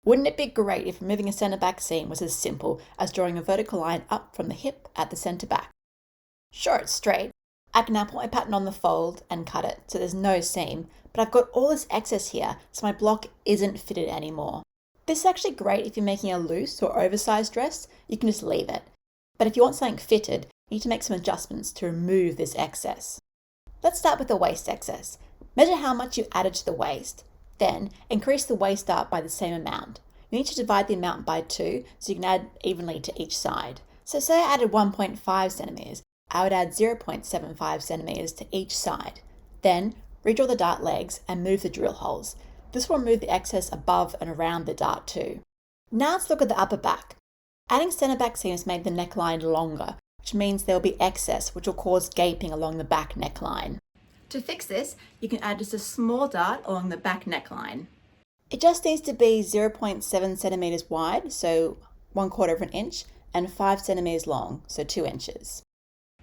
Wouldn't it be great if removing a centre back seam was as simple as drawing a vertical line up from the hip at the centre back? Sure, it's straight. I can now put my pattern on the fold and cut it so there's no seam, but I've got all this excess here so my block isn't fitted anymore. This is actually great if you're making a loose or oversized dress, you can just leave it. But if you want something fitted, you need to make some adjustments to remove this excess. Let's start with the waist excess. Measure how much you added to the waist. Then, increase the waist up by the same amount. You need to divide the amount by 2 so you can add evenly to each side. So say I added 1.5 centimeters, I would add 0.75 centimeters to each side. Then, redraw the dart legs and move the drill holes. This will remove the excess above and around the dart too. Now let's look at the upper back. Adding centre back seams make the neckline longer, which means there will be excess, which will cause gaping along the back neckline. To fix this, you can add just a small dart along the back neckline. It just needs to be 0.7 centimeters wide, so 1/4 of an inch, and 5 centimeters long, so 2 inches.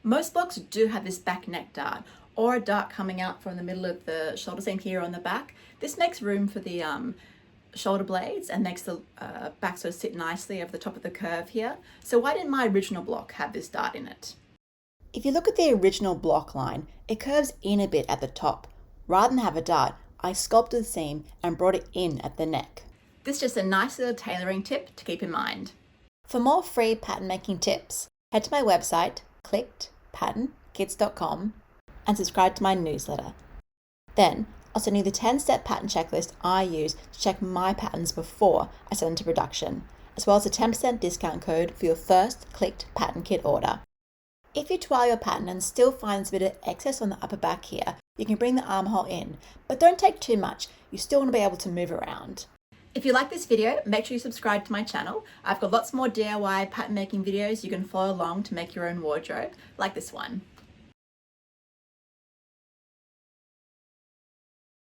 Most blocks do have this back neck dart, or a dart coming out from the middle of the shoulder seam here on the back. This makes room for the shoulder blades and makes the back sort of sit nicely over the top of the curve here. So why didn't my original block have this dart in it? If you look at the original block line, it curves in a bit at the top. Rather than have a dart, I sculpted the seam and brought it in at the neck. This is just a nice little tailoring tip to keep in mind. For more free pattern making tips, head to my website, clickedpatternkits.com, and subscribe to my newsletter. Then, I'll send you the 10-step pattern checklist I use to check my patterns before I send them to production, as well as a 10% discount code for your first Clicked Pattern Kit order. If you twirl your pattern and still find there's a bit of excess on the upper back here, you can bring the armhole in, but don't take too much, you still want to be able to move around. If you like this video, make sure you subscribe to my channel. I've got lots more DIY pattern making videos you can follow along to make your own wardrobe, like this one.